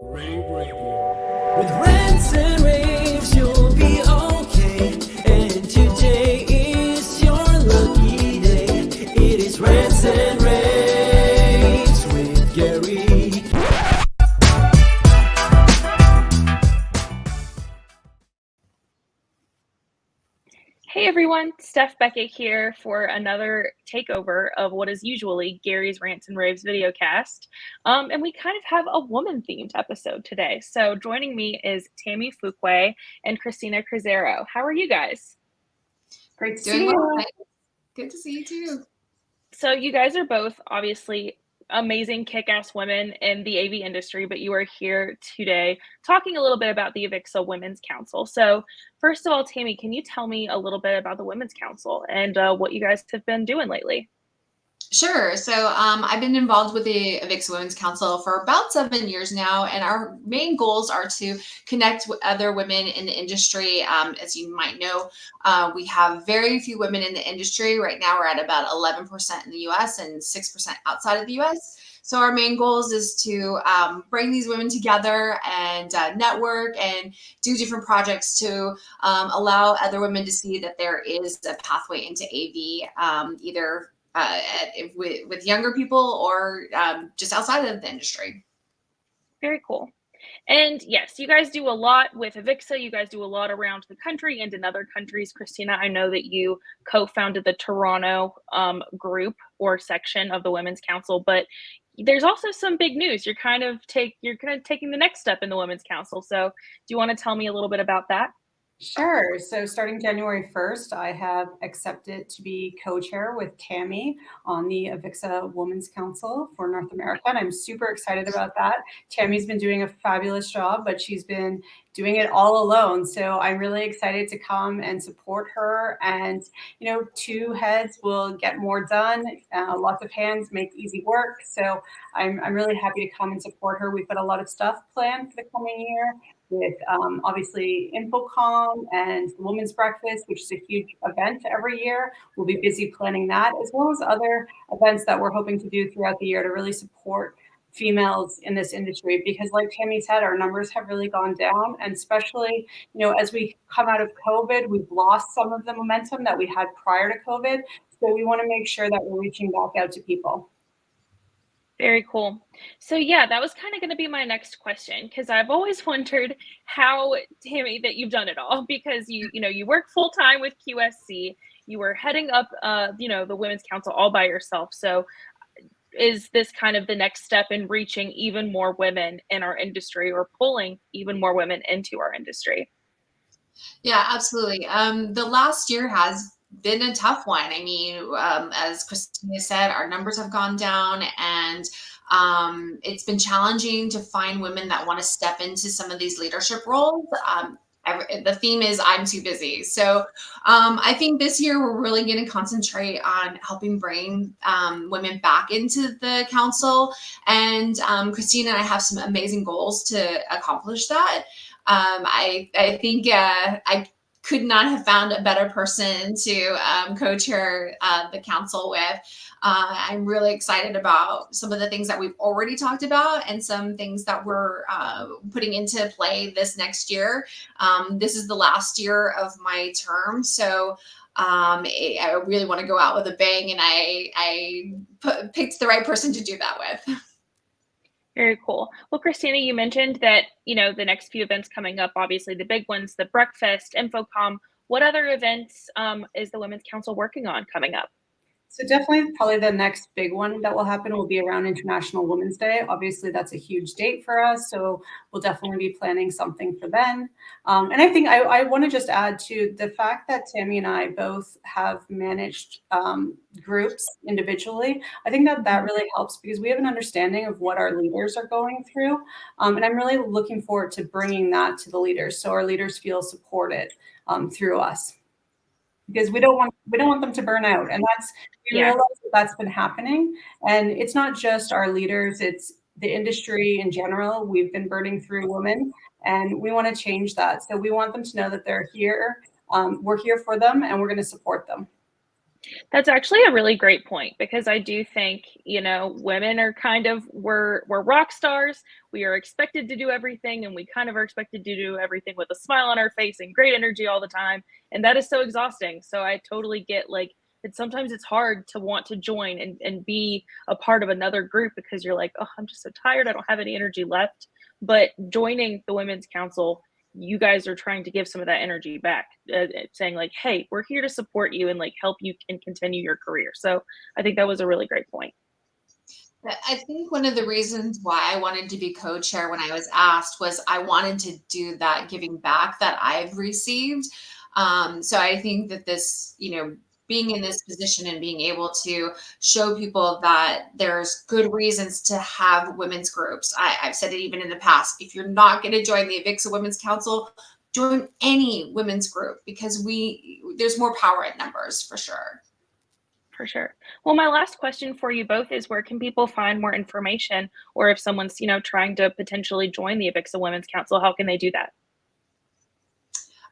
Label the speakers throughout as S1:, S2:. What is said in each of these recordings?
S1: rAVe Radio. With rants and raves, you'll be okay. And today is your lucky day. It is rants and raves with Gary.
S2: Hey everyone, Steph Beckett here for another takeover of what is usually Gary's Rants and Raves videocast. And we kind of have a woman-themed episode today. So joining me is Tammy Fuqua and Christina Cruzeiro. How are you guys?
S3: Great to see you. Good to see you too.
S2: So you guys are both obviously amazing kick-ass women in the AV industry, but you are here today talking a little bit about the AVIXA Women's Council. So first of all, Tammy, can you tell me a little bit about the Women's Council and what you guys have been doing lately?
S3: Sure. So I've been involved with the AVIXA Women's Council for about 7 years now, and our main goals are to connect with other women in the industry. As you might know, we have very few women in the industry. Right now, we're at about 11% in the US and 6% outside of the US. So our main goals is to bring these women together and network and do different projects to allow other women to see that there is a pathway into AV, either with younger people or just outside of the industry.
S2: Very cool. And yes, you guys do a lot with AVIXA. You guys do a lot around the country and in other countries. Christina, I know that you co-founded the Toronto group or section of the Women's Council, but there's also some big news. You're kind of taking the next step in the Women's Council. So do you want to tell me a little bit about that?
S4: Sure. So starting January 1st, I have accepted to be co-chair with Tammy on the AVIXA Women's Council for North America. And I'm super excited about that. Tammy's been doing a fabulous job, but she's been doing it all alone. So I'm really excited to come and support her. And, you know, two heads will get more done. Lots of hands make easy work. So I'm really happy to come and support her. We've got a lot of stuff planned for the coming year, with obviously InfoComm and the Women's Breakfast, which is a huge event every year. We'll be busy planning that, as well as other events that we're hoping to do throughout the year to really support females in this industry, because like Tammy said, our numbers have really gone down, and especially, you know, as we come out of COVID, we've lost some of the momentum that we had prior to COVID. So we want to make sure that we're reaching back out to people.
S2: Very cool. So yeah, that was kind of going to be my next question, because I've always wondered how, Tammy, that you've done it all, because you work full time with QSC, you were heading up the Women's Council all by yourself. So is this kind of the next step in reaching even more women in our industry, or pulling even more women into our industry?
S3: Yeah, absolutely. The last year has been a tough one. I mean, as Christina said, our numbers have gone down, and it's been challenging to find women that want to step into some of these leadership roles. The theme is I'm too busy. So I think this year we're really going to concentrate on helping bring women back into the council. And Christina and I have some amazing goals to accomplish that. I think I could not have found a better person to co-chair the council with. I'm really excited about some of the things that we've already talked about and some things that we're putting into play this next year. This is the last year of my term, so I really want to go out with a bang, and I picked the right person to do that with.
S2: Very cool. Well, Christina, you mentioned that, the next few events coming up, obviously the big ones, the breakfast, InfoComm. What other events is the Women's Council working on coming up?
S4: So definitely probably the next big one that will happen will be around International Women's Day. Obviously, that's a huge date for us. So we'll definitely be planning something for then. And I think I want to just add to the fact that Tammy and I both have managed groups individually. I think that really helps, because we have an understanding of what our leaders are going through. And I'm really looking forward to bringing that to the leaders, so our leaders feel supported through us. Because we don't want them to burn out, and we realize that's been happening. And it's not just our leaders; it's the industry in general. We've been burning through women, and we want to change that. So we want them to know that they're here. We're here for them, and we're going to support them.
S2: That's actually a really great point because I do think, women are kind of we're rock stars. We are expected to do everything and we kind of are expected to do everything with a smile on our face and great energy all the time. And that is so exhausting. So I totally get like that sometimes it's hard to want to join and be a part of another group because you're like, oh, I'm just so tired. I don't have any energy left. But joining the Women's Council, you guys are trying to give some of that energy back, saying like, hey, we're here to support you and like help you and continue your career. So I think that was a really great point.
S3: I think one of the reasons why I wanted to be co-chair when I was asked was I wanted to do that giving back that I've received. So I think that this, being in this position and being able to show people that there's good reasons to have women's groups. I've said it even in the past. If you're not going to join the AVIXA Women's Council, join any women's group because there's more power in numbers for sure.
S2: For sure. Well, my last question for you both is where can people find more information, or if someone's, trying to potentially join the AVIXA Women's Council, how can they do that?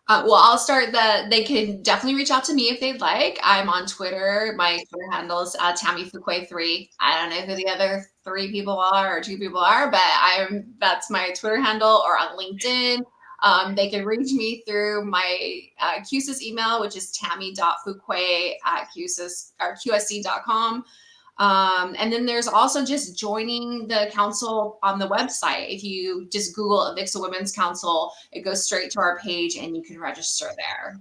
S3: Well, I'll start they can definitely reach out to me if they'd like. I'm on Twitter. My Twitter handle is Tammy Fuqua 3. I don't know who the other 3 people are or 2 people are, but that's my Twitter handle, or on LinkedIn. They can reach me through my QSIS email, which is tammy.fuqua@qsc.com. And then there's also just joining the council on the website. If you just Google AVIXA Women's Council, it goes straight to our page and you can register there.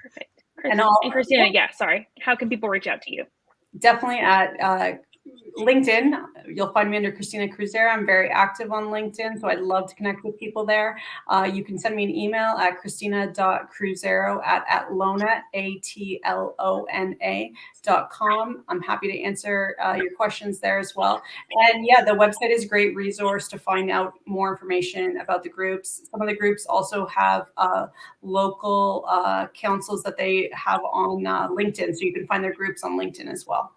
S2: Perfect. And Christina, sorry. How can people reach out to you?
S4: Definitely at LinkedIn. You'll find me under Christina Cruzeiro. I'm very active on LinkedIn, so I'd love to connect with people there. You can send me an email at christina.cruzeiro@atlona, ATLONA.com. I'm happy to answer your questions there as well. And yeah, the website is a great resource to find out more information about the groups. Some of the groups also have local councils that they have on LinkedIn, so you can find their groups on LinkedIn as well.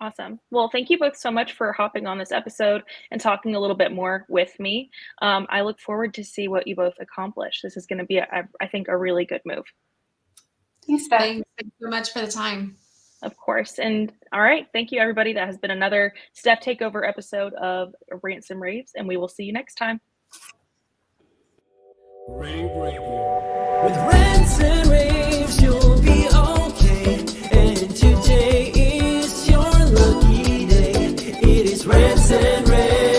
S2: Awesome. Well, thank you both so much for hopping on this episode and talking a little bit more with me. I look forward to see what you both accomplish. This is going to be, I think, a really good move.
S4: Thanks, Steph.
S3: Thanks so much for the time.
S2: Of course. And all right. Thank you, everybody. That has been another Steph Takeover episode of Rants and rAVes, and we will see you next time.
S1: rAVe Radio. With Rants and rAVes, you'll be okay. And today is your lucky day. It is Rants and rAVes.